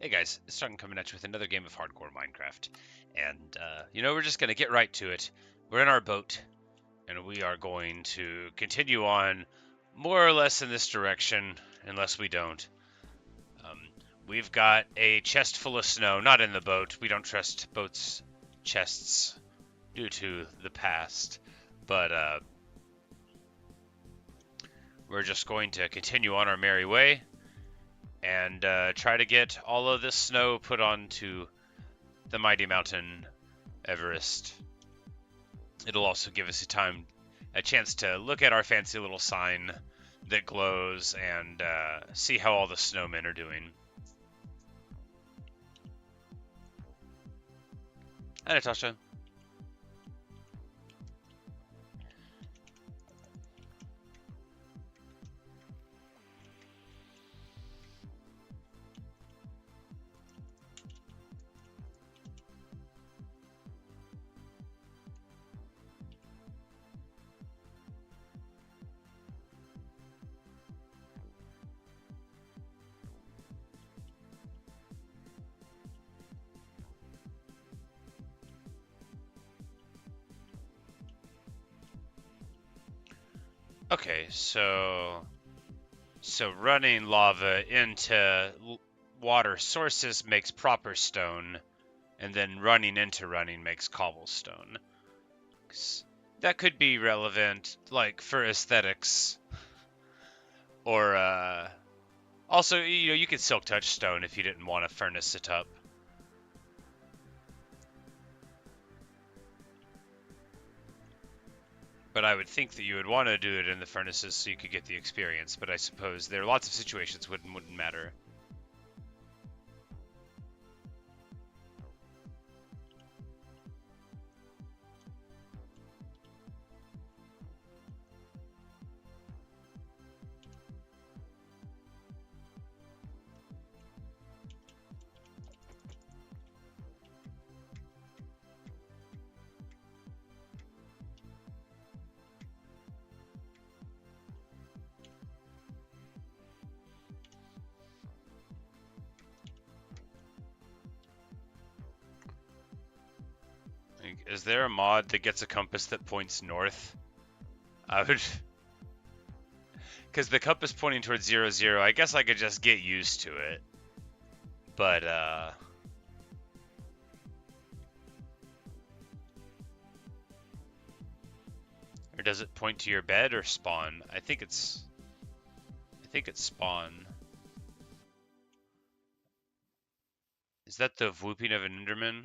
Hey guys, it's Starting coming at you with another game of hardcore Minecraft. And, we're just going to get right to it. We're in our boat, and we are going to continue on more or less in this direction, unless we don't. Um, we've got a chest full of snow, not in the boat. We don't trust boats' chests due to the past. But, we're just going to continue on our merry way and try to get all of this snow put onto the mighty mountain Everest. It'll also give us a chance to look at our fancy little sign that glows and see how all the snowmen are doing. Hi, Natasha. Okay, so running lava into water sources makes proper stone, and then running into running makes cobblestone. That could be relevant, like for aesthetics, or also you could silk touch stone if you didn't want to furnace it up. But I would think that you would want to do it in the furnaces so you could get the experience. But I suppose there are lots of situations wouldn't matter. Like, is there a mod that gets a compass that points north? I would, because the compass pointing towards 0, 0, I guess I could just get used to it. But or does it point to your bed or spawn? I think it's spawn. Is that the whooping of an Enderman?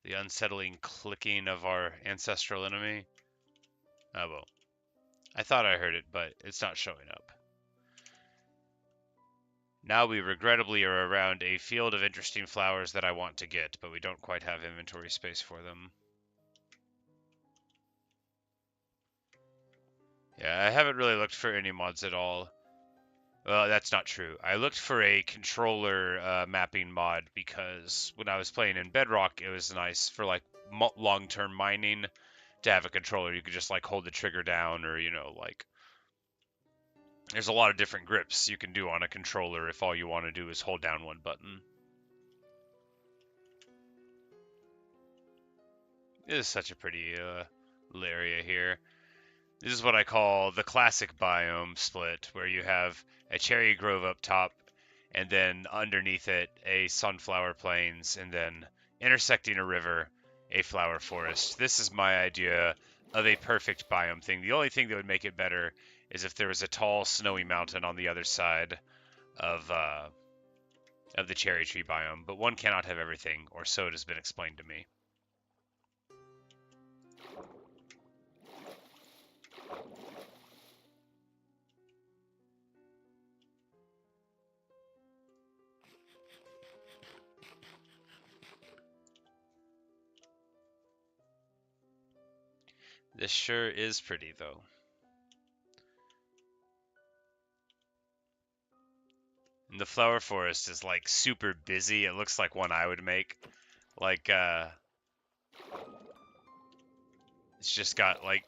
The unsettling clicking of our ancestral enemy? Oh well. I thought I heard it, but it's not showing up. Now we regrettably are around a field of interesting flowers that I want to get, but we don't quite have inventory space for them. Yeah, I haven't really looked for any mods at all. Well, that's not true. I looked for a controller mapping mod because when I was playing in Bedrock, it was nice for like long-term mining to have a controller. You could just like hold the trigger down, or like there's a lot of different grips you can do on a controller if all you want to do is hold down one button. It is such a pretty little area here. This is what I call the classic biome split, where you have a cherry grove up top, and then underneath it, a sunflower plains, and then intersecting a river, a flower forest. This is my idea of a perfect biome thing. The only thing that would make it better is if there was a tall, snowy mountain on the other side of the cherry tree biome, but one cannot have everything, or so it has been explained to me. This sure is pretty, though. And the flower forest is like super busy. It looks like one I would make. Like, it's just got like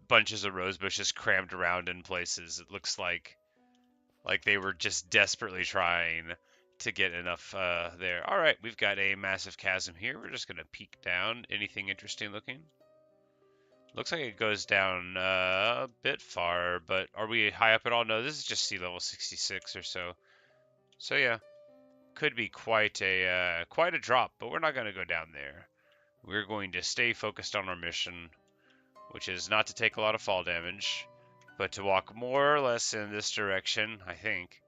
bunches of rose bushes crammed around in places. It looks like Like they were just desperately trying to get enough there. All right, we've got a massive chasm here. We're just gonna peek down. Anything interesting looking? Looks like it goes down a bit far, but are we high up at all? No, this is just sea level 66 or so. So yeah, could be quite a drop, but we're not gonna go down there. We're going to stay focused on our mission, which is not to take a lot of fall damage, but to walk more or less in this direction, I think.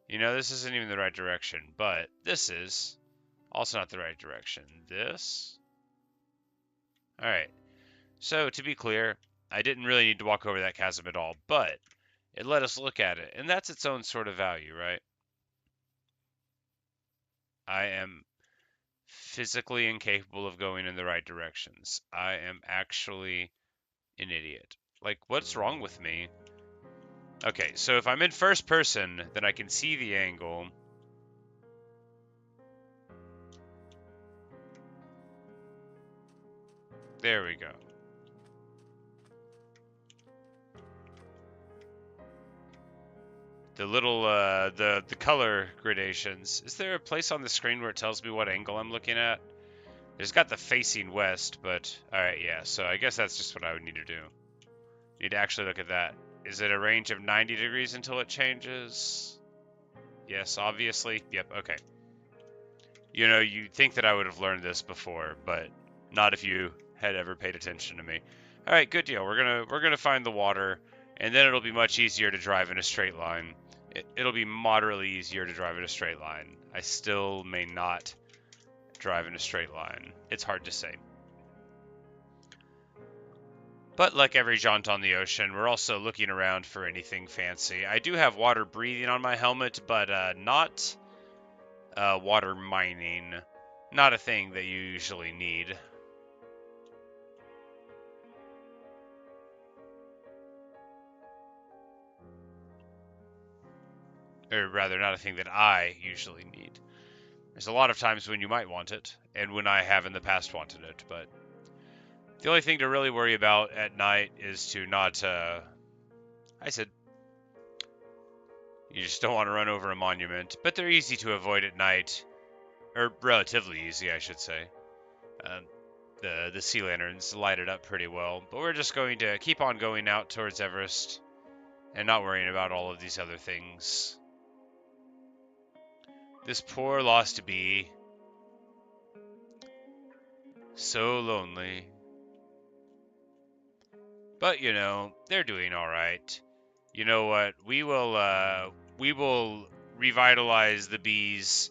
You know, this isn't even the right direction, but this is also not the right direction. This? Alright, so to be clear, I didn't really need to walk over that chasm at all, but it let us look at it, and that's its own sort of value, right? I am physically incapable of going in the right directions. I am actually an idiot. Like, what's wrong with me? Okay, so if I'm in first person, then I can see the angle. There we go. The little, the color gradations. Is there a place on the screen where it tells me what angle I'm looking at? There's got the facing west, but, alright, yeah, so I guess that's just what I would need to do. Need to actually look at that. Is it a range of 90 degrees until it changes? Yes, obviously. Yep, okay. You know, you'd think that I would have learned this before, but not if you had ever paid attention to me. All right, good deal. We're gonna find the water, and then it'll be much easier to drive in a straight line. It'll be moderately easier to drive in a straight line. I still may not drive in a straight line. It's hard to say. But like every jaunt on the ocean, we're also looking around for anything fancy. I do have water breathing on my helmet, but not water mining. Not a thing that you usually need. Or rather, not a thing that I usually need. There's a lot of times when you might want it, and when I have in the past wanted it, but the only thing to really worry about at night is to not, I said, you just don't want to run over a monument, but they're easy to avoid at night, or relatively easy, I should say. Uh, the sea lanterns light it up pretty well, but we're just going to keep on going out towards Everest and not worrying about all of these other things. This poor lost bee, so lonely. But you know, they're doing all right. You know what? We will revitalize the bees'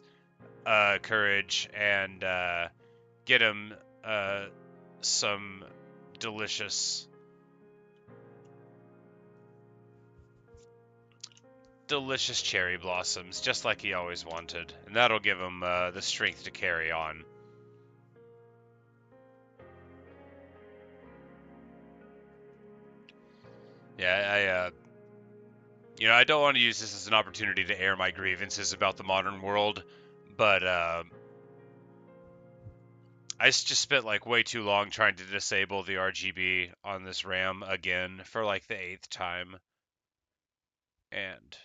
courage and get them some delicious, delicious cherry blossoms, just like he always wanted, and that'll give him the strength to carry on. Yeah, I don't want to use this as an opportunity to air my grievances about the modern world, but I just spent like way too long trying to disable the RGB on this RAM again for like the eighth time, and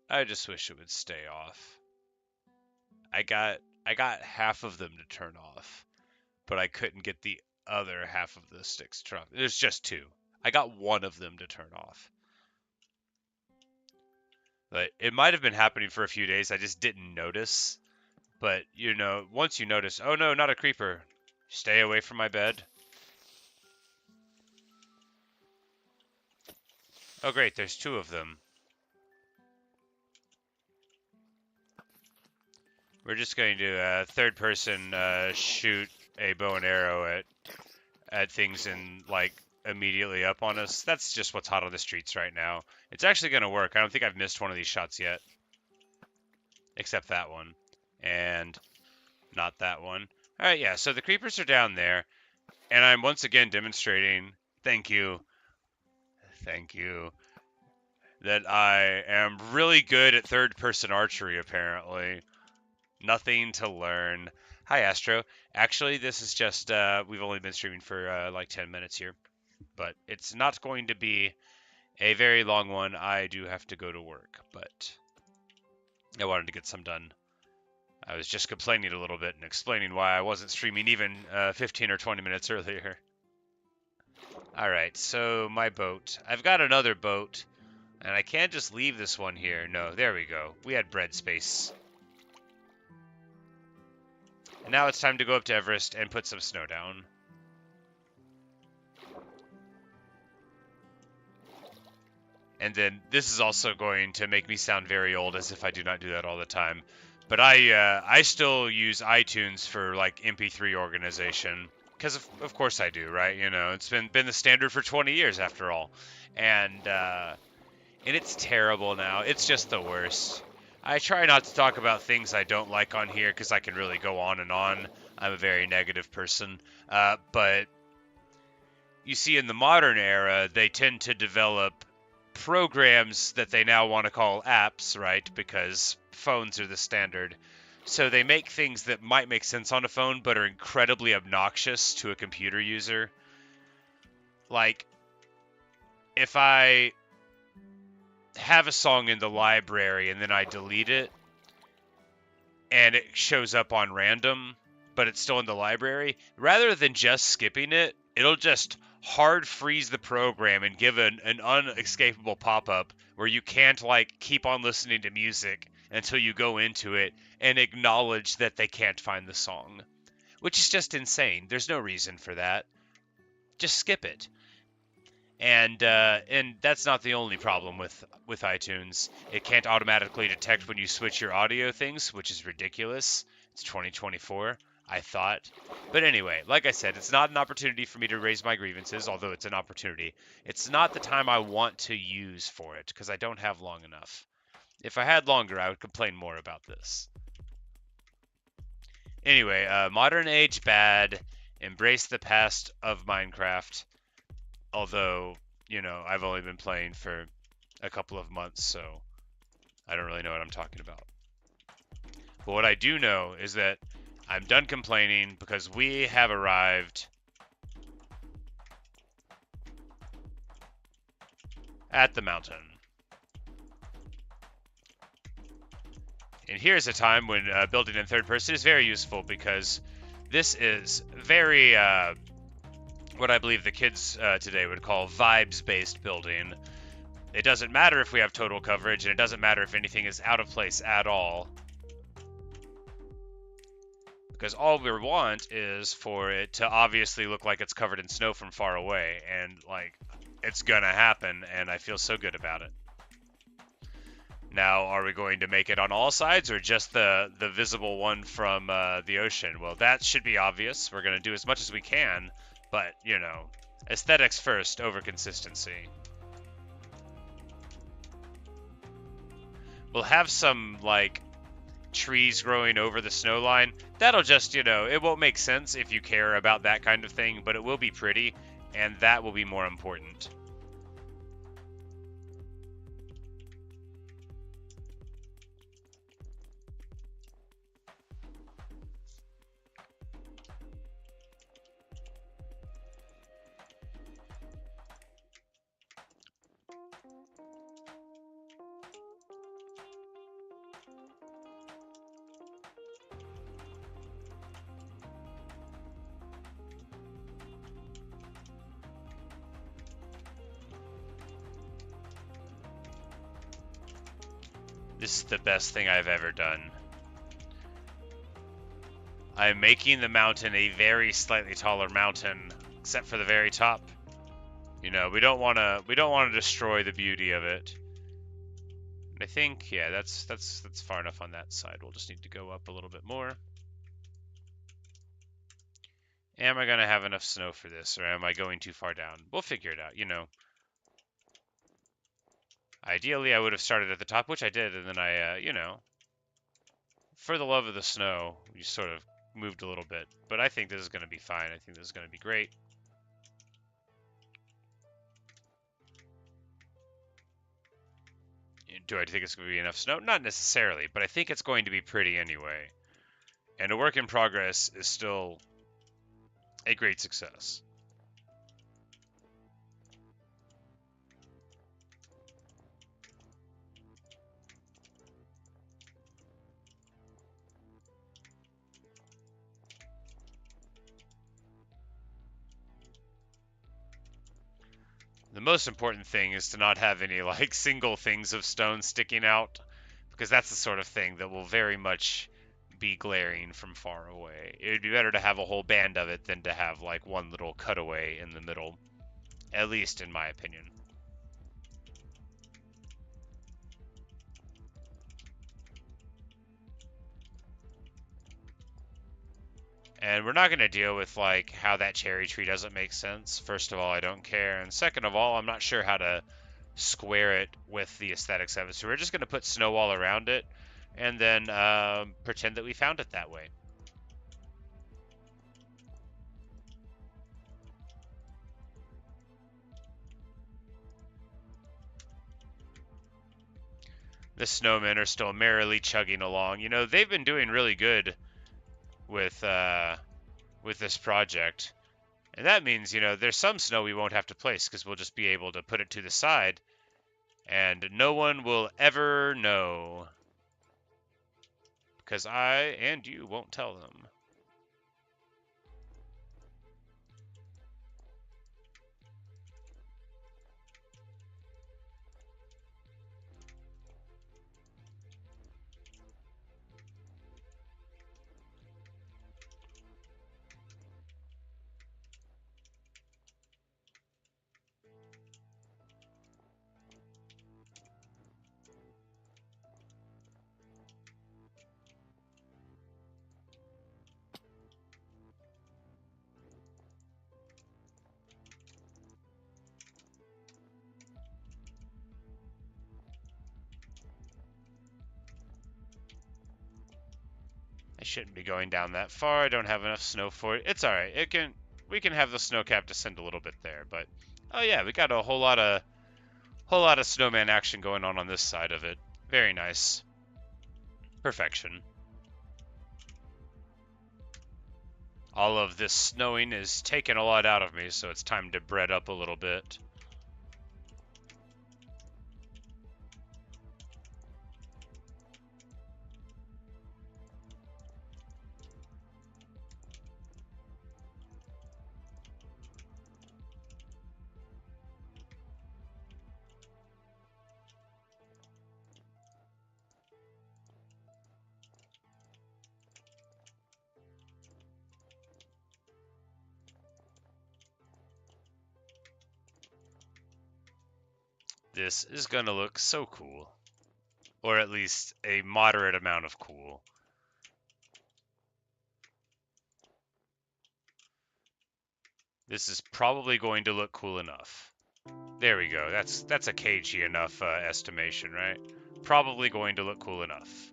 I just wish it would stay off. I got I got half of them to turn off, but I couldn't get the other half of the sticks to turn off. There's just two. I got one of them to turn off. But it might have been happening for a few days. I just didn't notice. But, you know, once you notice, oh no, not a creeper. Stay away from my bed. Oh great, there's two of them. We're just going to third person shoot a bow and arrow at things and like immediately up on us. That's just what's hot on the streets right now. It's actually going to work. I don't think I've missed one of these shots yet. Except that one. And not that one. Alright, yeah, so the creepers are down there. And I'm once again demonstrating, thank you, that I am really good at third person archery apparently. Nothing to learn. Hi, Astro. Actually, this is just, we've only been streaming for like 10 minutes here, but it's not going to be a very long one. I do have to go to work, but I wanted to get some done. I was just complaining a little bit and explaining why I wasn't streaming even 15 or 20 minutes earlier. Alright, so my boat. I've got another boat, and I can't just leave this one here. No, there we go. We had bread space. And now it's time to go up to Everest and put some snow down. And then this is also going to make me sound very old, as if I do not do that all the time. But I still use iTunes for like MP3 organization, because of course I do, right? You know, it's been the standard for 20 years after all, and it's terrible now. It's just the worst. I try not to talk about things I don't like on here because I can really go on and on. I'm a very negative person, but you see, in the modern era, they tend to develop programs that they now want to call apps, right? Because phones are the standard. So they make things that might make sense on a phone, but are incredibly obnoxious to a computer user. Like, if I have a song in the library and then I delete it, and it shows up on random, but it's still in the library, rather than just skipping it, it'll just hard freeze the program and give an unescapable pop-up where you can't like keep on listening to music until you go into it and acknowledge that they can't find the song, which is just insane. There's no reason for that. Just skip it. And that's not the only problem with iTunes. It can't automatically detect when you switch your audio things, which is ridiculous. It's 2024, I thought. But anyway, like I said, it's not an opportunity for me to raise my grievances, although it's an opportunity. It's not the time I want to use for it, because I don't have long enough. If I had longer, I would complain more about this. Anyway, modern age bad. Embrace the past of Minecraft. Although, you know, I've only been playing for a couple of months, so I don't really know what I'm talking about. But what I do know is that I'm done complaining because we have arrived at the mountain. And here's a time when building in third person is very useful, because this is very what I believe the kids today would call vibes-based building. It doesn't matter if we have total coverage, and it doesn't matter if anything is out of place at all. Because all we want is for it to obviously look like it's covered in snow from far away, and like, it's gonna happen, and I feel so good about it. Now, are we going to make it on all sides, or just the visible one from the ocean? Well, that should be obvious. We're gonna do as much as we can, but, you know, aesthetics first over consistency. We'll have some, like, trees growing over the snow line. That'll just, you know, it won't make sense if you care about that kind of thing, but it will be pretty, and that will be more important. This is the best thing I've ever done. I'm making the mountain a very slightly taller mountain, except for the very top. You know, we don't want to destroy the beauty of it. And I think, yeah, that's far enough on that side. We'll just need to go up a little bit more. Am I gonna have enough snow for this, or am I going too far down? We'll figure it out, you know. Ideally, I would have started at the top, which I did, and then I, you know, for the love of the snow, we sort of moved a little bit. But I think this is going to be fine. I think this is going to be great. Do I think it's going to be enough snow? Not necessarily, but I think it's going to be pretty anyway. And a work in progress is still a great success. The most important thing is to not have any like single things of stone sticking out, because that's the sort of thing that will very much be glaring from far away. It would be better to have a whole band of it than to have like one little cutaway in the middle, at least in my opinion. And we're not going to deal with like how that cherry tree doesn't make sense. First of all, I don't care. And second of all, I'm not sure how to square it with the aesthetics of it. So we're just going to put snow all around it and then pretend that we found it that way. The snowmen are still merrily chugging along. You know, they've been doing really good with this project. And that means, you know, there's some snow we won't have to place because we'll just be able to put it to the side and no one will ever know. Because I and you won't tell them. I shouldn't be going down that far. I don't have enough snow for it. It's all right. We can have the snow cap descend a little bit there, but oh yeah, we got a whole lot of snowman action going on this side of it. Very nice. Perfection. All of this snowing is taking a lot out of me, so it's time to bread up a little bit. This is gonna look so cool. Or at least a moderate amount of cool. This is probably going to look cool enough. There we go. That's a cagey enough estimation, right? Probably going to look cool enough.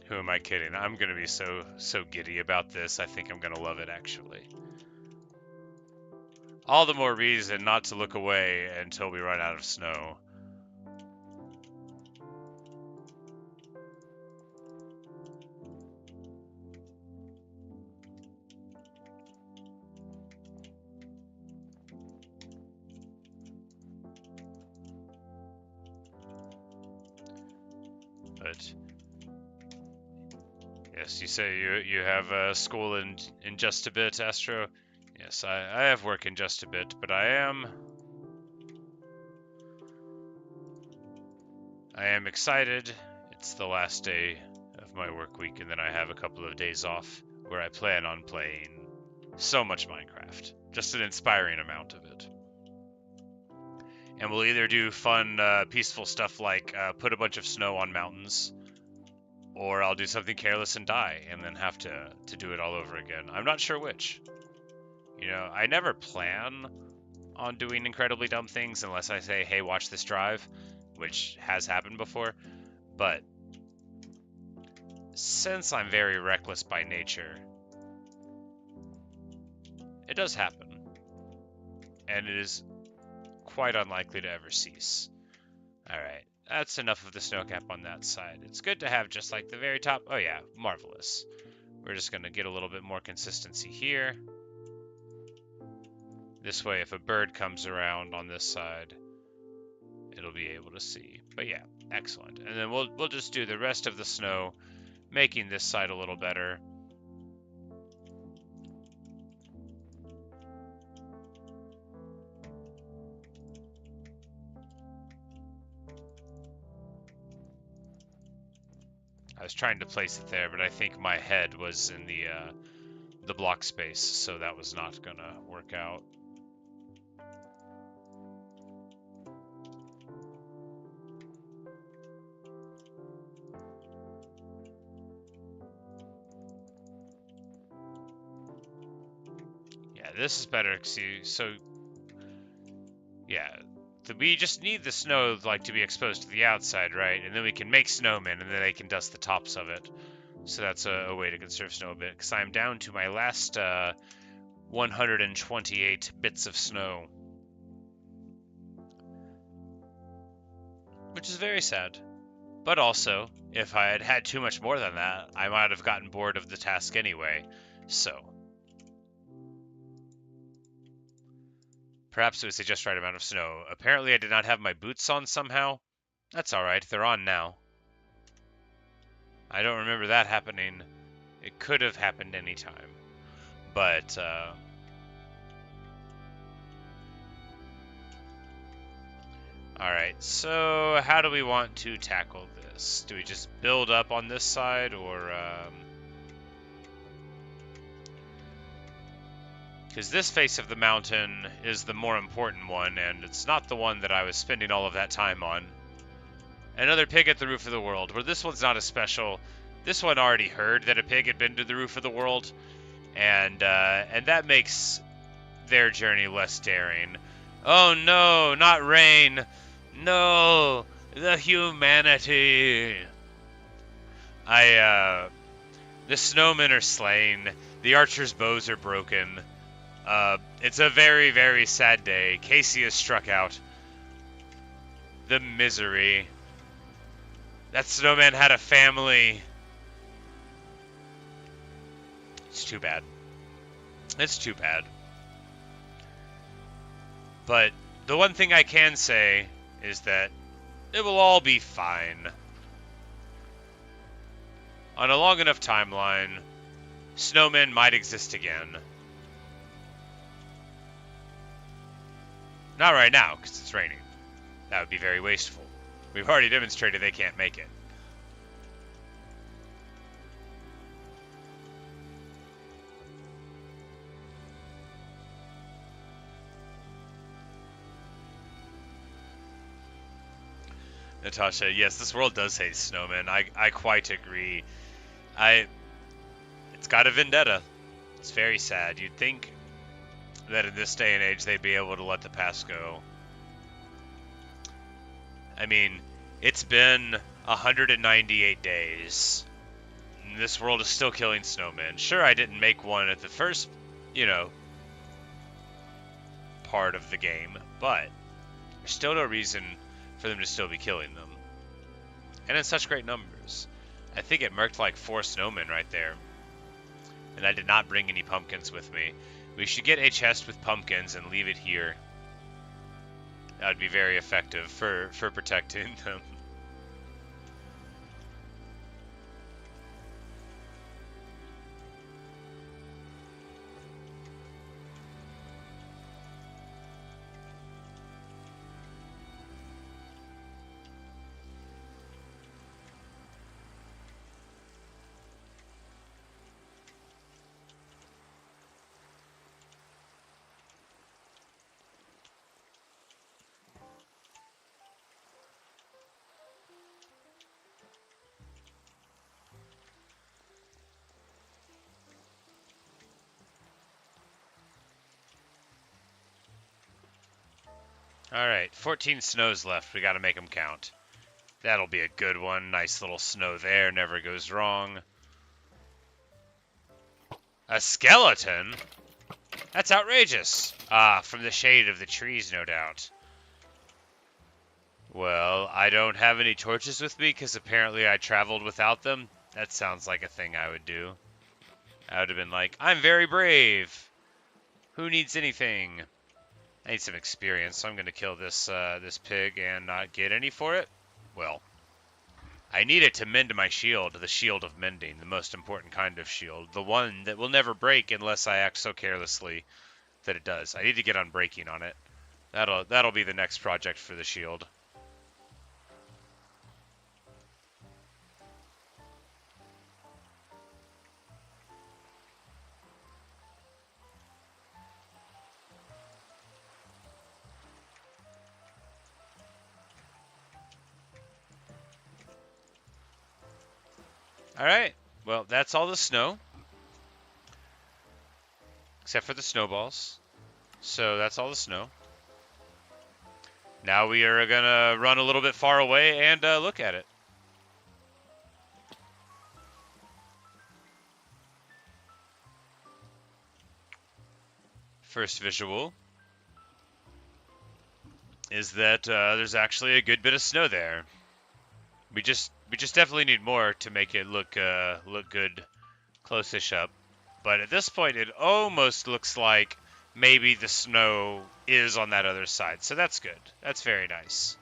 Who am I kidding? I'm gonna be so giddy about this. I think I'm gonna love it actually. All the more reason not to look away until we run out of snow. But yes, you say you have school in just a bit, Astro. Yes, I have work in just a bit, but I am excited. It's the last day of my work week, and then I have a couple of days off where I plan on playing so much Minecraft. Just an inspiring amount of it. And we'll either do fun, peaceful stuff like put a bunch of snow on mountains, or I'll do something careless and die, and then have to do it all over again. I'm not sure which. You know, I never plan on doing incredibly dumb things unless I say, hey, watch this drive, which has happened before. But since I'm very reckless by nature, it does happen. And it is quite unlikely to ever cease. Alright, that's enough of the snow cap on that side. It's good to have just like the very top. Oh yeah, marvelous. We're just going to get a little bit more consistency here. This way, if a bird comes around on this side, it'll be able to see. But yeah, excellent. And then we'll just do the rest of the snow making this side a little better. I was trying to place it there, but I think my head was in the block space, so that was not gonna work out. Yeah, this is better. So, yeah, we just need the snow like to be exposed to the outside, right? And then we can make snowmen, and then they can dust the tops of it. So that's a way to conserve snow a bit. Because I'm down to my last 128 bits of snow, which is very sad. But also, if I had had too much more than that, I might have gotten bored of the task anyway. So, perhaps it was the just right amount of snow. Apparently, I did not have my boots on somehow. That's alright, they're on now. I don't remember that happening. It could have happened anytime. But, alright, so how do we want to tackle this? Do we just build up on this side, or, because this face of the mountain is the more important one, and it's not the one that I was spending all of that time on. Another pig at the roof of the world, where this one's not as special. This one already heard that a pig had been to the roof of the world, and that makes their journey less daring. Oh no, not rain! No, the humanity! The snowmen are slain. The archers' bows are broken. It's a very, very sad day. Casey is struck out. The misery. That snowman had a family. It's too bad. It's too bad. But the one thing I can say is that it will all be fine. On a long enough timeline, snowmen might exist again. Not right now, because it's raining. That would be very wasteful. We've already demonstrated they can't make it. Natasha, yes, this world does hate snowmen. I quite agree. It's got a vendetta. It's very sad. You'd think that in this day and age they'd be able to let the past go. I mean, it's been 198 days. And this world is still killing snowmen. Sure, I didn't make one at the first, part of the game, but there's still no reason for them to still be killing them. And in such great numbers. I think it marked like 4 snowmen right there. And I did not bring any pumpkins with me. We should get a chest with pumpkins and leave it here. That would be very effective for protecting them. Alright, 14 snows left. We gotta make them count. That'll be a good one. Nice little snow there. Never goes wrong. A skeleton? That's outrageous. Ah, from the shade of the trees, no doubt. Well, I don't have any torches with me because apparently I traveled without them. That sounds like a thing I would do. I would have been like, I'm very brave. Who needs anything? I need some experience, so I'm going to kill this this pig and not get any for it. Well, I need it to mend my shield, the shield of mending, the most important kind of shield, the one that will never break unless I act so carelessly that it does. I need to get on breaking on it. That'll be the next project for the shield. All right. Well, that's all the snow, except for the snowballs. So that's all the snow. Now we are gonna run a little bit far away and look at it. First visual is that there's actually a good bit of snow there. We just definitely need more to make it look good close-ish up. But at this point, it almost looks like maybe the snow is on that other side. So that's good. That's very nice.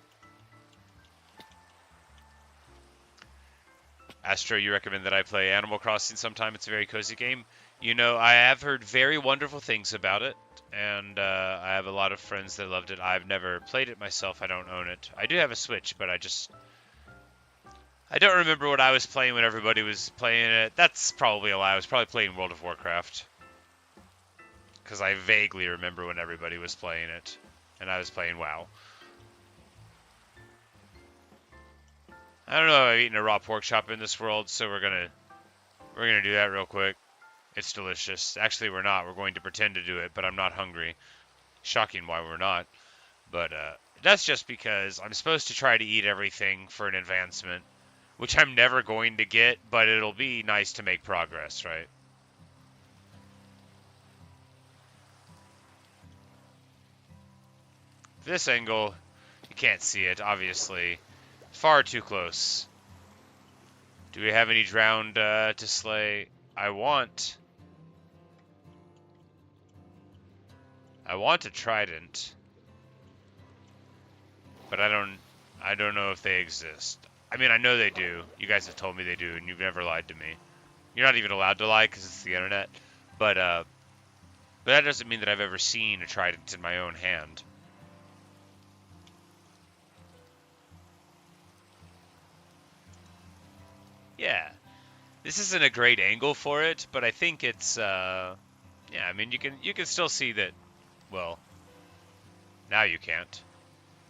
Astro, you recommend that I play Animal Crossing sometime? It's a very cozy game. You know, I have heard very wonderful things about it, and I have a lot of friends that loved it. I've never played it myself. I don't own it. I do have a Switch, but I don't remember what I was playing when everybody was playing it. That's probably a lie. I was probably playing World of Warcraft. Because I vaguely remember when everybody was playing it. And I was playing WoW. I don't know if I've eaten a raw pork chop in this world, so we're gonna do that real quick. It's delicious. Actually, we're not. We're going to pretend to do it, but I'm not hungry. Shocking why we're not. But that's just because I'm supposed to try to eat everything for an advancement. Which I'm never going to get, but it'll be nice to make progress, right? This angle, you can't see it, obviously. Far too close. Do we have any drowned to slay? I want a trident. But I don't know if they exist. I mean, I know they do. You guys have told me they do, and you've never lied to me. You're not even allowed to lie because it's the internet. But that doesn't mean that I've ever seen a trident in my own hand. Yeah. This isn't a great angle for it, but I think it's, yeah, I mean, you can still see that, well, now you can't.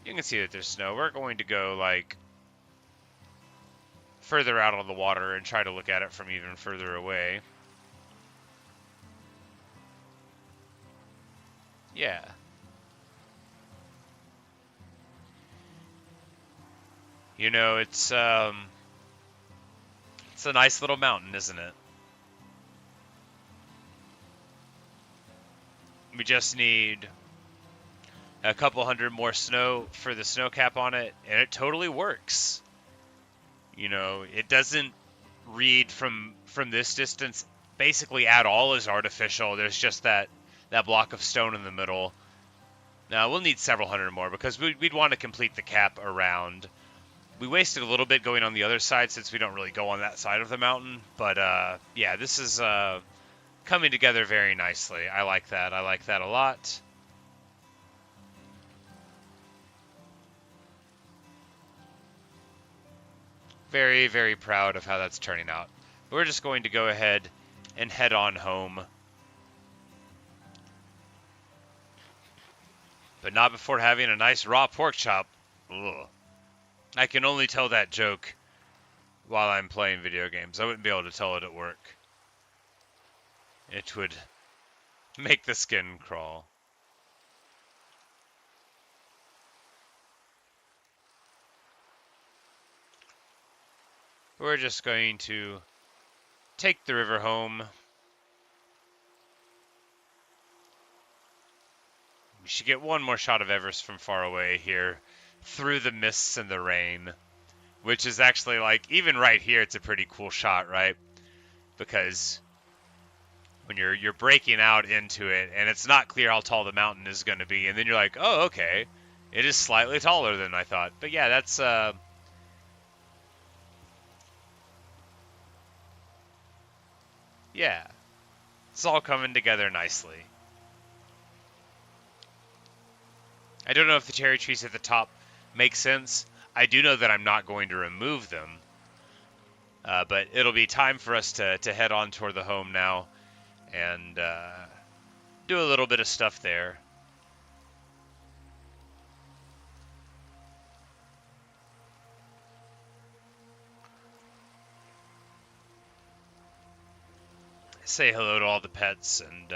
You can see that there's snow. We're going to go, like, further out on the water and try to look at it from even further away. Yeah. You know, it's a nice little mountain, isn't it? We just need a couple hundred more snow for the snow cap on it, and it totally works. You know, it doesn't read from this distance basically at all as artificial. There's just that block of stone in the middle. Now, we'll need several hundred more because we'd want to complete the cap around. We wasted a little bit going on the other side since we don't really go on that side of the mountain. But, yeah, this is coming together very nicely. I like that. I like that a lot. Very, very proud of how that's turning out. We're just going to go ahead and head on home. But not before having a nice raw pork chop. Ugh. I can only tell that joke while I'm playing video games. I wouldn't be able to tell it at work. It would make the skin crawl. We're just going to take the river home. We should get one more shot of Everest from far away here, through the mists and the rain, which is actually, like, even right here, it's a pretty cool shot, right? Because when you're breaking out into it, and it's not clear how tall the mountain is going to be, and then you're like, oh, okay, it is slightly taller than I thought. But yeah, that's Yeah, it's all coming together nicely. I don't know if the cherry trees at the top make sense. I do know that I'm not going to remove them, but it'll be time for us to head on toward the home now and do a little bit of stuff there. Say hello to all the pets and,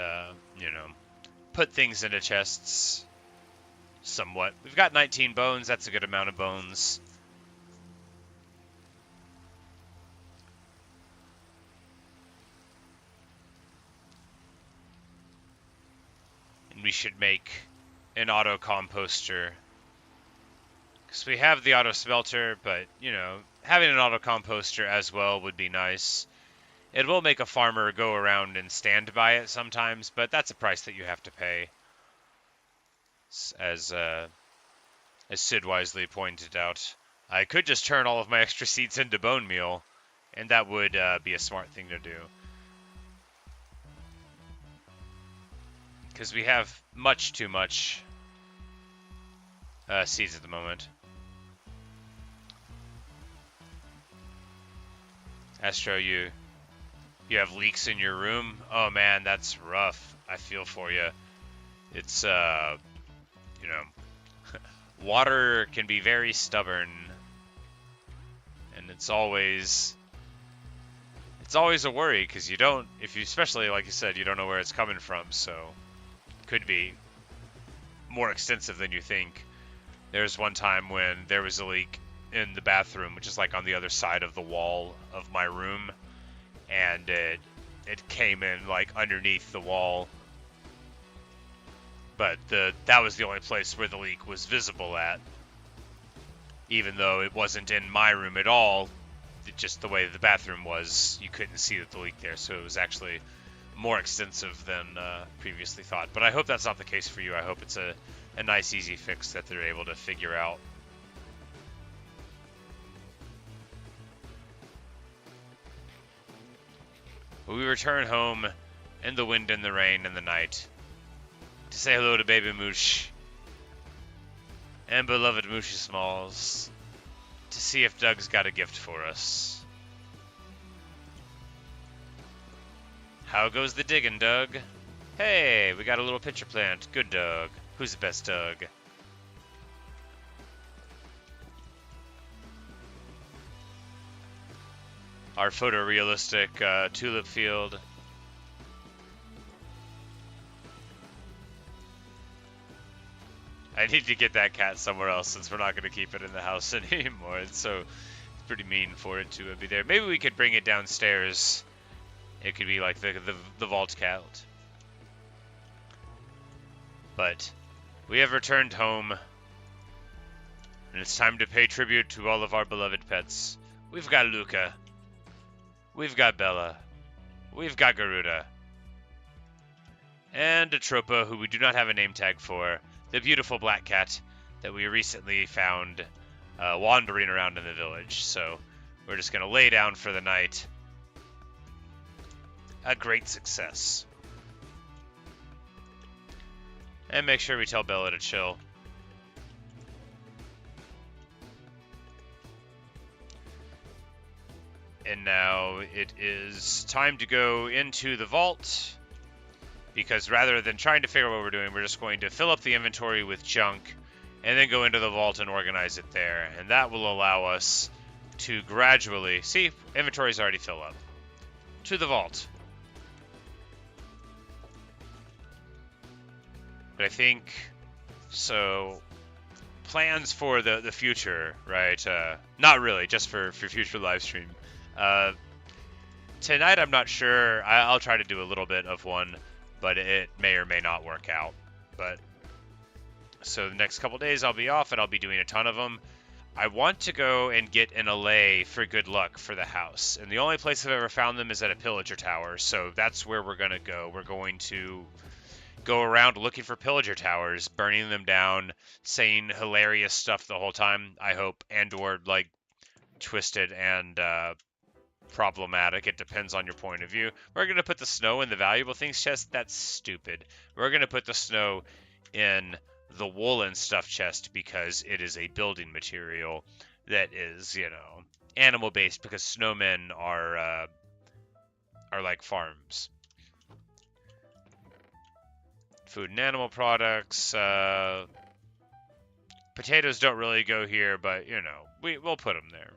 put things into chests somewhat. We've got 19 bones. That's a good amount of bones. And we should make an auto composter. Because we have the auto smelter, but, having an auto composter as well would be nice. It will make a farmer go around and stand by it sometimes, but that's a price that you have to pay. As Sid wisely pointed out, I could just turn all of my extra seeds into bone meal, and that would be a smart thing to do. Because we have much too much seeds at the moment. Astro, you have leaks in your room? Oh man, that's rough. I feel for you. It's, water can be very stubborn. And it's always a worry, because especially like you said, you don't know where it's coming from, so it could be more extensive than you think. There's one time when there was a leak in the bathroom, which is like on the other side of the wall of my room, and it came in like underneath the wall, but that was the only place where the leak was visible at, even though it wasn't in my room at all. Just the way the bathroom was, you couldn't see the leak there, so it was actually more extensive than previously thought. But I hope that's not the case for you. I hope it's a nice, easy fix that they're able to figure out. We return home in the wind and the rain and the night to say hello to baby Moosh and beloved Mooshy Smalls, to see if Doug's got a gift for us. How goes the digging, Doug? Hey, we got a little pitcher plant. Good, Doug. Who's the best, Doug? Our photorealistic tulip field. I need to get that cat somewhere else, since we're not going to keep it in the house anymore. It's pretty mean for it to be there. Maybe we could bring it downstairs. It could be like the vault cat. But we have returned home, and it's time to pay tribute to all of our beloved pets. We've got Luca. We've got Bella. We've got Garuda. And Atropa, who we do not have a name tag for. The beautiful black cat that we recently found wandering around in the village. So we're just going to lay down for the night. A great success. And make sure we tell Bella to chill. And now it is time to go into the vault, because rather than trying to figure out what we're doing, we're just going to fill up the inventory with junk and then go into the vault and organize it there. And that will allow us to gradually... See, inventory's already filled up. To the vault. But I think... So... Plans for the future, right? Not really, just for future live stream. Tonight I'm not sure. I'll try to do a little bit of one, but it may or may not work out. But so the next couple days I'll be off, and I'll be doing a ton of them. I want to go and get an allay for good luck for the house, and the only place I've ever found them is at a pillager tower, so that's where we're going to go. We're going to go around looking for pillager towers, burning them down, saying hilarious stuff the whole time, I hope, and or like twisted and problematic. It depends on your point of view. We're going to put the snow in the valuable things chest. That's stupid. We're going to put the snow in the woolen stuff chest because it is a building material that is, you know, animal based, because snowmen are like farms. Food and animal products. Potatoes don't really go here, but you know, we'll put them there.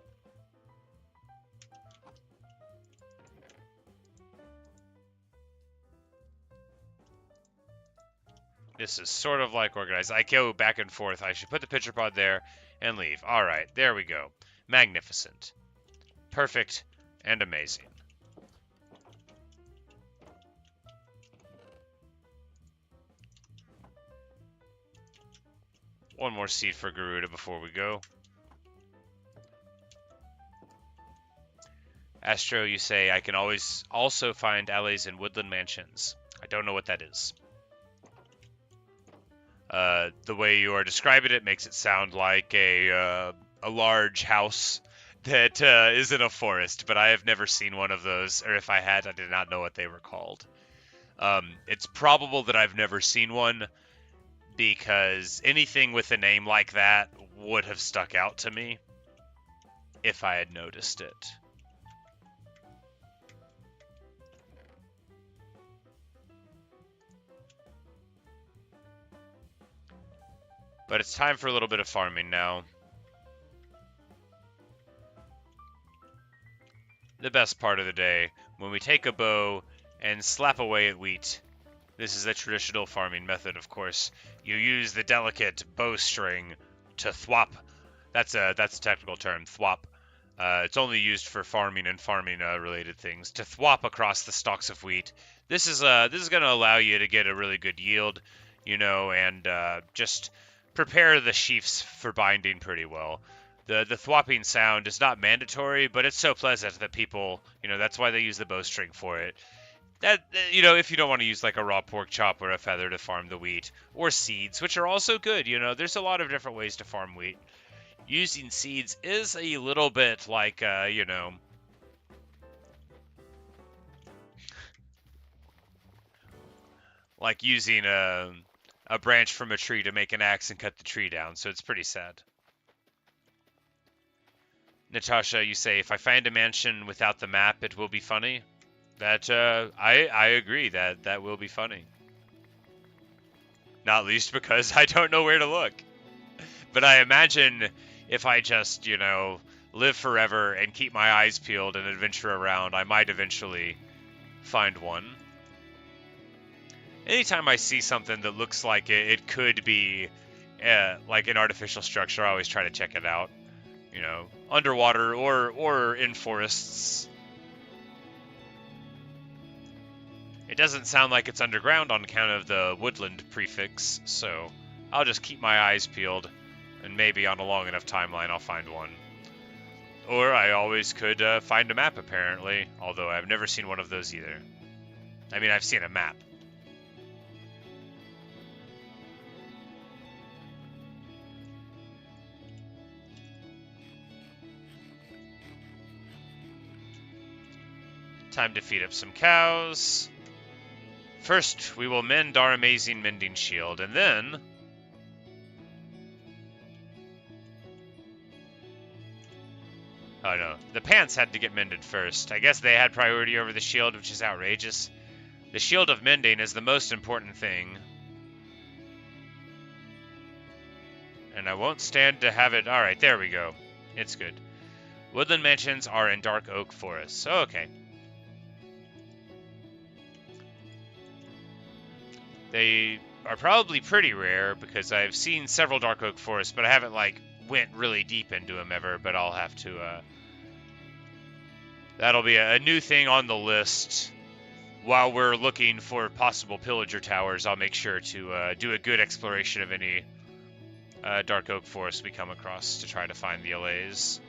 This is sort of like organized. I go back and forth. I should put the pitcher pod there and leave. All right, there we go. Magnificent. Perfect and amazing. One more seed for Garuda before we go. Astro, you say, I can always also find alleys in woodland mansions. I don't know what that is. The way you are describing it makes it sound like a large house that is in a forest, but I have never seen one of those, or if I had, I did not know what they were called. It's probable that I've never seen one, because anything with a name like that would have stuck out to me if I had noticed it. But it's time for a little bit of farming now. The best part of the day, when we take a bow and slap away at wheat. This is a traditional farming method, of course. You use the delicate bowstring to thwop. That's a technical term, thwop. It's only used for farming and farming related things. To thwop across the stalks of wheat. This is going to allow you to get a really good yield, you know, and just prepare the sheaves for binding pretty well. The thwopping sound is not mandatory, but it's so pleasant that people, you know, that's why they use the bowstring for it. That, you know, if you don't want to use like a raw pork chop or a feather to farm the wheat, or seeds, which are also good, you know, there's a lot of different ways to farm wheat. Using seeds is a little bit like, you know, like using a branch from a tree to make an axe and cut the tree down, so it's pretty sad. Natasha, you say, if I find a mansion without the map, it will be funny. That, I agree, that will be funny. Not least because I don't know where to look. But I imagine if I just, you know, live forever and keep my eyes peeled and adventure around, I might eventually find one. Anytime I see something that looks like it could be like an artificial structure, I always try to check it out. You know, underwater or in forests. It doesn't sound like it's underground on account of the woodland prefix, so I'll just keep my eyes peeled, and maybe on a long enough timeline I'll find one. Or I always could find a map, apparently, although I've never seen one of those either. I mean, I've seen a map. Time to feed up some cows. First, we will mend our amazing mending shield, and then... Oh no, the pants had to get mended first. I guess they had priority over the shield, which is outrageous. The shield of mending is the most important thing. And I won't stand to have it... Alright, there we go. It's good. Woodland mansions are in dark oak forests. Oh, okay. They are probably pretty rare because I've seen several dark oak forests, but I haven't like went really deep into them ever. But I'll have to. That'll be a new thing on the list. While we're looking for possible pillager towers, I'll make sure to do a good exploration of any dark oak forests we come across to try to find the allays.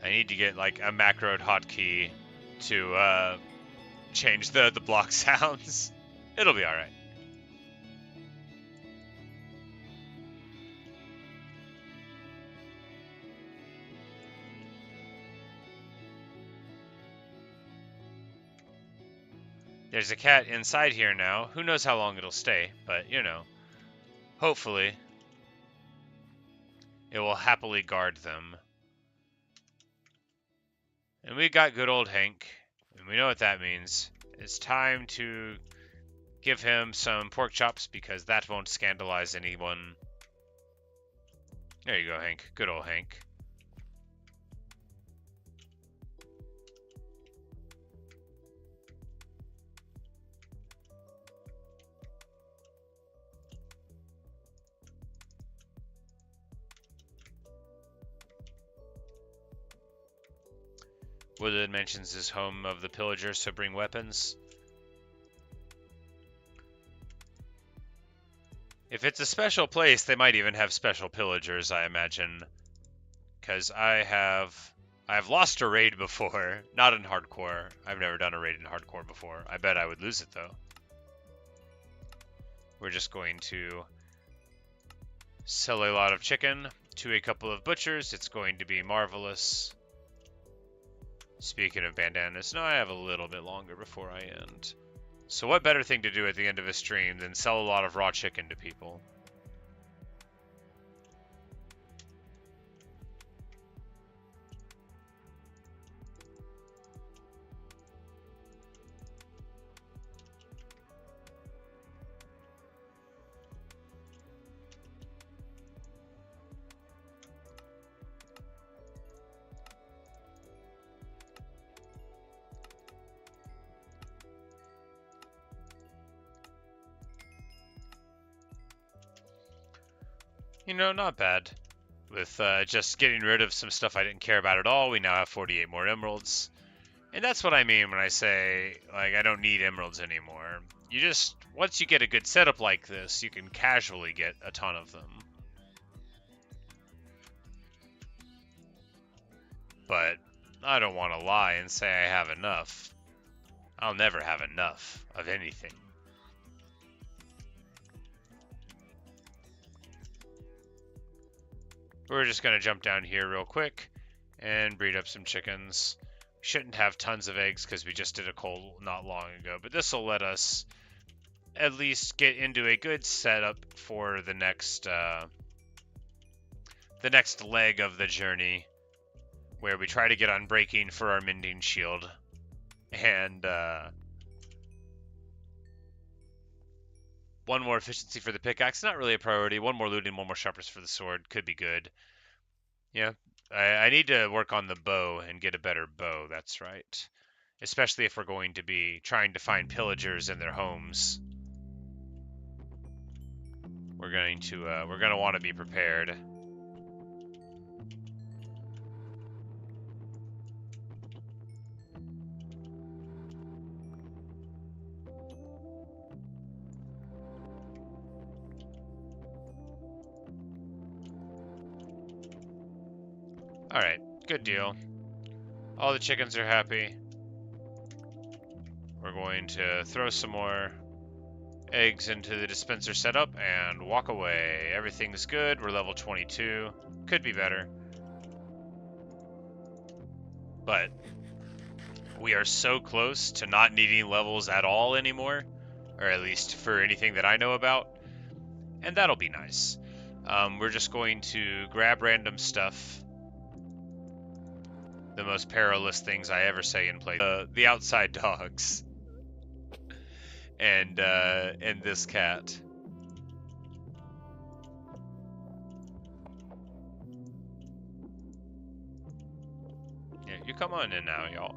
I need to get like a macroed hotkey to change the block sounds. It'll be all right. There's a cat inside here now. Who knows how long it'll stay, but you know, hopefully it will happily guard them. And we got good old Hank, and we know what that means. It's time to give him some pork chops because that won't scandalize anyone. There you go, Hank. Good old Hank. Woodland mentions is home of the pillagers, so bring weapons. If it's a special place, they might even have special pillagers, I imagine. Because I've lost a raid before, not in hardcore. I've never done a raid in hardcore before. I bet I would lose it though. We're just going to sell a lot of chicken to a couple of butchers. It's going to be marvelous. Speaking of bandanas, now I have a little bit longer before I end. So what better thing to do at the end of a stream than sell a lot of raw chicken to people? You know, not bad. With just getting rid of some stuff I didn't care about at all, we now have 48 more emeralds. And that's what I mean when I say, like, I don't need emeralds anymore. You just, once you get a good setup like this, you can casually get a ton of them. But I don't want to lie and say I have enough. I'll never have enough of anything. We're just going to jump down here real quick and breed up some chickens. We shouldn't have tons of eggs because we just did a cull not long ago, but this will let us at least get into a good setup for the next leg of the journey, where we try to get unbreaking for our mending shield, and one more efficiency for the pickaxe. Not really a priority. One more looting, one more sharpness for the sword could be good. Yeah, I need to work on the bow and get a better bow. That's right. Especially if we're going to be trying to find pillagers in their homes. We're going to want to be prepared. Alright, good deal. All the chickens are happy. We're going to throw some more eggs into the dispenser setup and walk away. Everything's good. We're level 22. Could be better. But we are so close to not needing levels at all anymore, or at least for anything that I know about, and that'll be nice. We're just going to grab random stuff. The most perilous things I ever say in play. The outside dogs. And this cat. Yeah, you come on in now, y'all.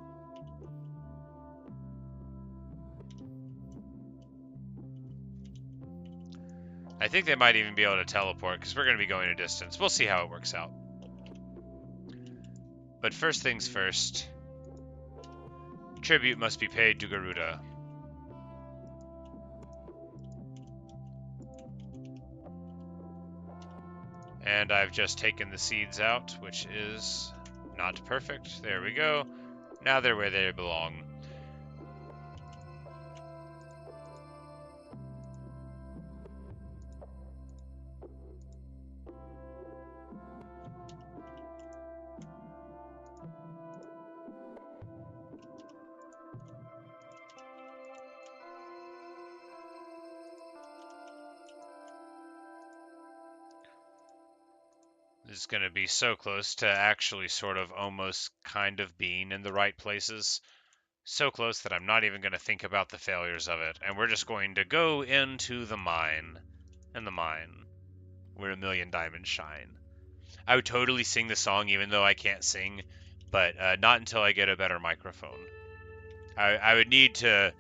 I think they might even be able to teleport, because we're going to be going a distance. We'll see how it works out. But first things first, tribute must be paid to Garuda. And I've just taken the seeds out, which is Not perfect. There we go. Now they're where they belong. This is going to be so close to actually sort of almost kind of being in the right places. So close that I'm not even going to think about the failures of it. And we're just going to go into the mine. And the mine, where a million diamonds shine. I would totally sing the song even though I can't sing, but not until I get a better microphone. I would need to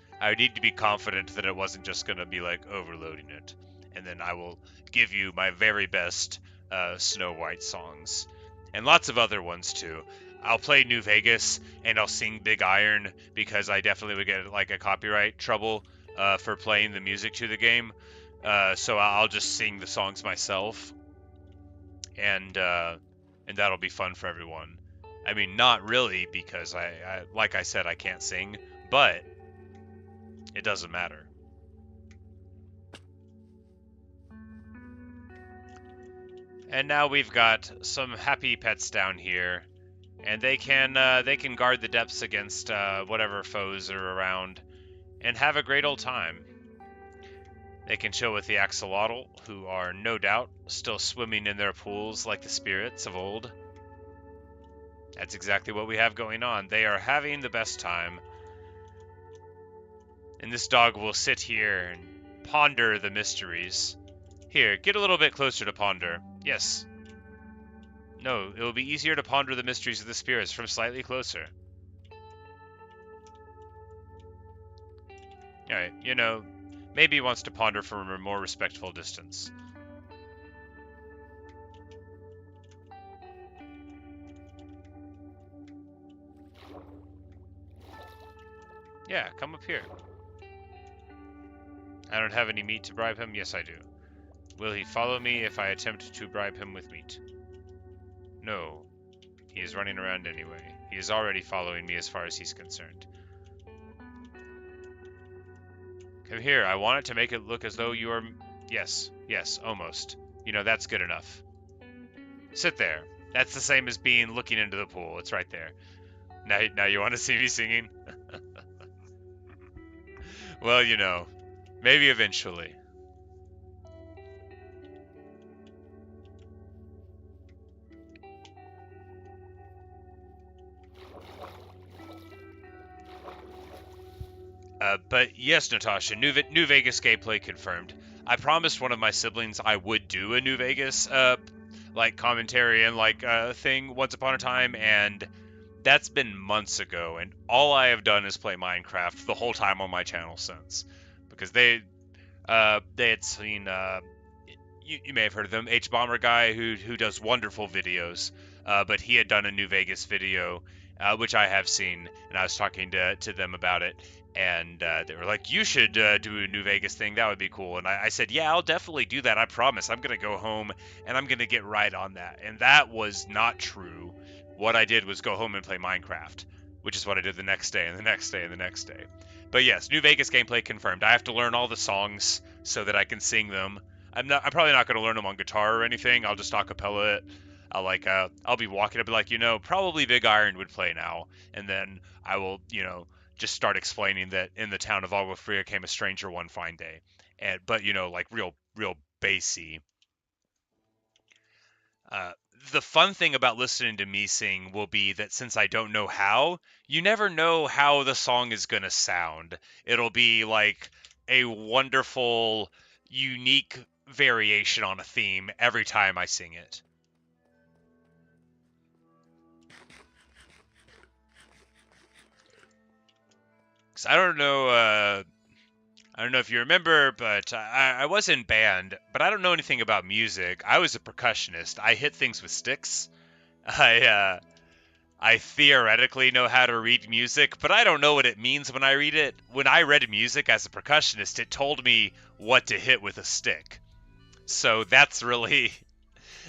be confident that it wasn't just going to be like overloading it. And then I will give you my very best Snow White songs. And lots of other ones too. I'll play New Vegas and I'll sing Big Iron because I definitely would get like a copyright trouble for playing the music to the game. So I'll just sing the songs myself, and that'll be fun for everyone. I mean, not really because I like I said, I can't sing, but it doesn't matter. And now we've got some happy pets down here, and they can guard the depths against whatever foes are around, and have a great old time. They can chill with the axolotl, who are no doubt still swimming in their pools like the spirits of old. That's exactly what we have going on. They are having the best time. And this dog will sit here and ponder the mysteries. Here, get a little bit closer to ponder. Yes. No, it will be easier to ponder the mysteries of the spirits from slightly closer. Alright, you know, maybe he wants to ponder from a more respectful distance. Yeah, come up here. I don't have any meat to bribe him? Yes, I do. Will he follow me if I attempt to bribe him with meat? No. He is running around anyway. He is already following me as far as he's concerned. Come here. I want it to make it look as though you are... Yes. Yes, almost. You know, that's good enough. Sit there. That's the same as being looking into the pool. It's right there. Now you want to see me singing? Well, you know, maybe eventually. But yes, Natasha, New Vegas gameplay confirmed. I promised one of my siblings I would do a New Vegas like commentary and like thing once upon a time, and that's been months ago. And all I have done is play Minecraft the whole time on my channel since, because they had seen you may have heard of them, H Bomber guy who does wonderful videos, but he had done a New Vegas video, which I have seen, and I was talking to them about it, and they were like, "You should do a New Vegas thing. That would be cool." And I said, "Yeah, I'll definitely do that. I promise. I'm gonna go home and I'm gonna get right on that." And that was not true. What I did was go home and play Minecraft, which is what I did the next day and the next day and the next day. But yes, New Vegas gameplay confirmed. I have to learn all the songs so that I can sing them. I'm probably not going to learn them on guitar or anything. I'll just acapella it. I'll be walking. I'll be like, probably Big Iron would play now, and then I will, just start explaining that in the town of Agua Fria came a stranger one fine day, but like real bassy. Uh, the fun thing about listening to me sing will be that since I don't know how, you never know how the song is going to sound. It'll be like a wonderful, unique variation on a theme every time I sing it. Cause I don't know if you remember, but I was in band, but I don't know anything about music. I was a percussionist. I hit things with sticks. I theoretically know how to read music, but I don't know what it means when I read it. When I read music as a percussionist, it told me what to hit with a stick. So that's really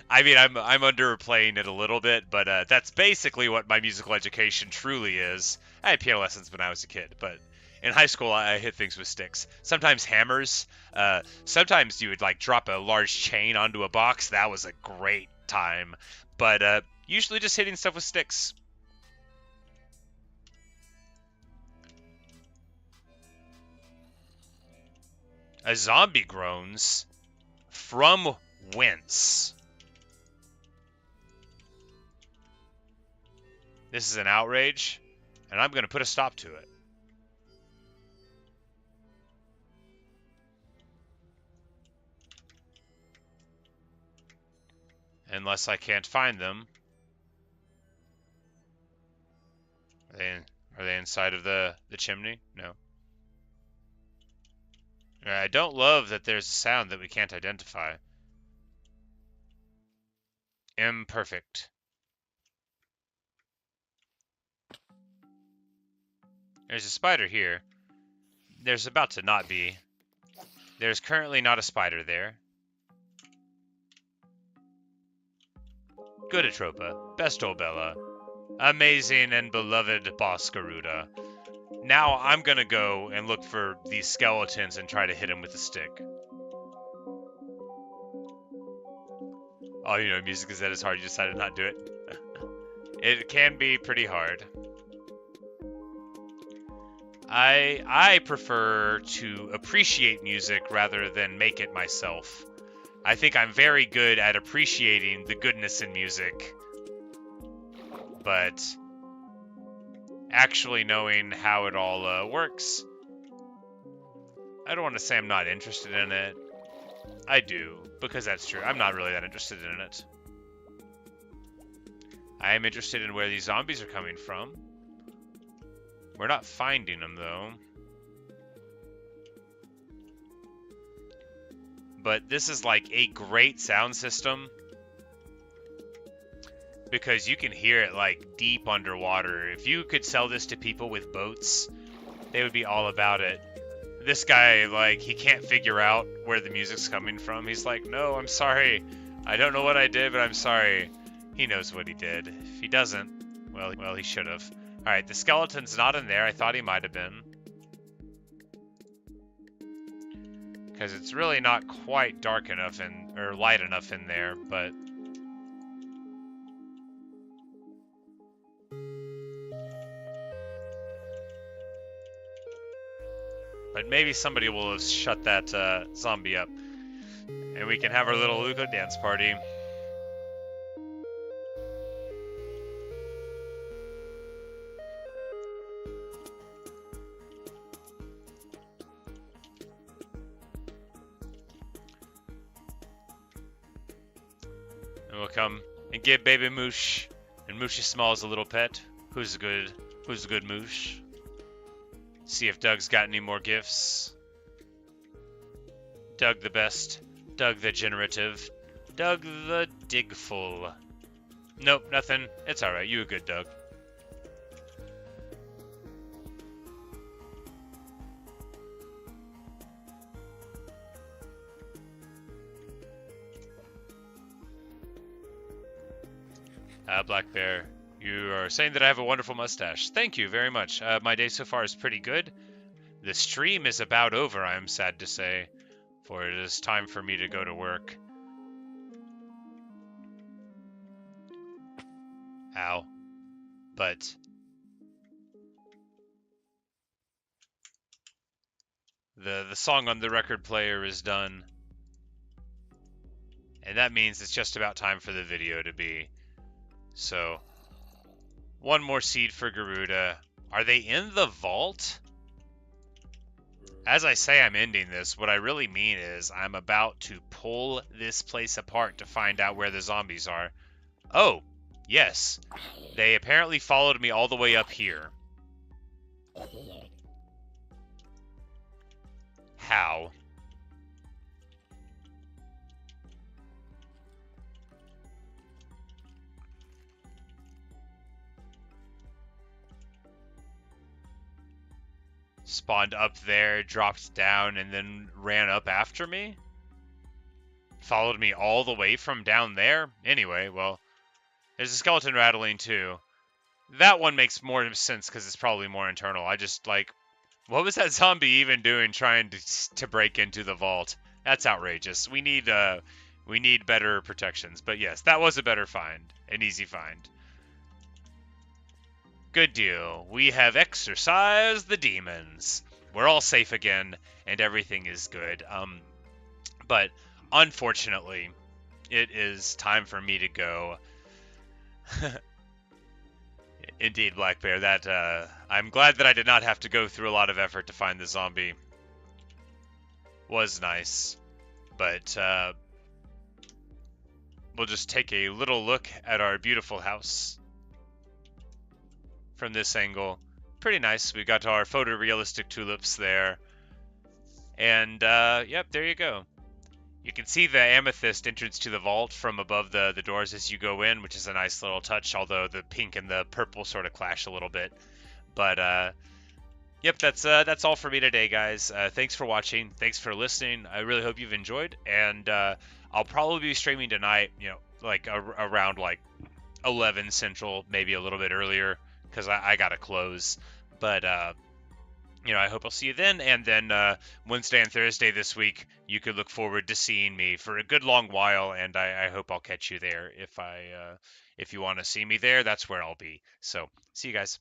I mean, I'm underplaying it a little bit, but that's basically what my musical education truly is. I had piano lessons when I was a kid, but in high school I hit things with sticks. Sometimes hammers. Sometimes you would like drop a large chain onto a box. That was a great time. But usually just hitting stuff with sticks. A zombie groans. From whence? This is an outrage, and I'm going to put a stop to it. Unless I can't find them. Are they inside of the chimney? No. I don't love that there's a sound that we can't identify. Imperfect. There's a spider here. There's about to not be. There's currently not a spider there. Good Atropa. Best Bella. Amazing and beloved Boss Garuda. Now I'm gonna go and look for these skeletons and try to hit them with a stick. Oh, you know, music is that is hard. You decided not to do it. It can be pretty hard. I prefer to appreciate music rather than make it myself. I think I'm very good at appreciating the goodness in music, but actually knowing how it all works, I don't want to say I'm not interested in it. I do, because that's true. I'm not really that interested in it. I am interested in where these zombies are coming from. We're not finding them, though. But this is like a great sound system because you can hear it like deep underwater. If you could sell this to people with boats, they would be all about it. This guy, like, he can't figure out where the music's coming from. He's like, no, I'm sorry. I don't know what I did, but I'm sorry. He knows what he did. If he doesn't, well, he should have. All right, the skeleton's not in there. I thought he might have been. Because it's really not quite dark enough or light enough in there, but... But maybe somebody will have shut that zombie up. And we can have our little Luca dance party. And we'll come and give baby Moosh. And Moosh is small as a little pet. Who's a good Moosh? See if Doug's got any more gifts. Doug the best. Doug the generative. Doug the digful. Nope, nothing. It's alright. You a good Doug. Black Bear, you are saying that I have a wonderful mustache. Thank you very much. My day so far is pretty good. The stream is about over, I am sad to say, for it is time for me to go to work. Ow. But the song on the record player is done. And that means it's just about time for the video to be. So, one more seed for Garuda. Are they in the vault? As I say I'm ending this, what I really mean is I'm about to pull this place apart to find out where the zombies are. Oh, yes. They apparently followed me all the way up here. How? Spawned up there, dropped down, and then ran up after me? followed me all the way from down there. Anyway, well, there's a skeleton rattling too. That one makes more sense because it's probably more internal. I just like, what was that zombie even doing trying to break into the vault? That's outrageous. We need better protections. But yes, that was a better find, an easy find. Good deal. We have exorcised the demons. We're all safe again, and everything is good. But unfortunately, it is time for me to go. Indeed, Black Bear. That I'm glad that I did not have to go through a lot of effort to find the zombie. Was nice, but we'll just take a little look at our beautiful house from this angle. Pretty nice. We got our photorealistic tulips there, and yep, there you go. You can see the amethyst entrance to the vault from above the doors as you go in, which is a nice little touch, although the pink and the purple sort of clash a little bit. But yep, that's all for me today, guys. Thanks for watching. Thanks for listening. I really hope you've enjoyed, and I'll probably be streaming tonight. You know, like around like 11 Central, maybe a little bit earlier, because I gotta close. But you know, I hope I'll see you then. And then Wednesday and Thursday this week, you could look forward to seeing me for a good long while. And I hope I'll catch you there if you want to see me there. That's where I'll be. So see you guys.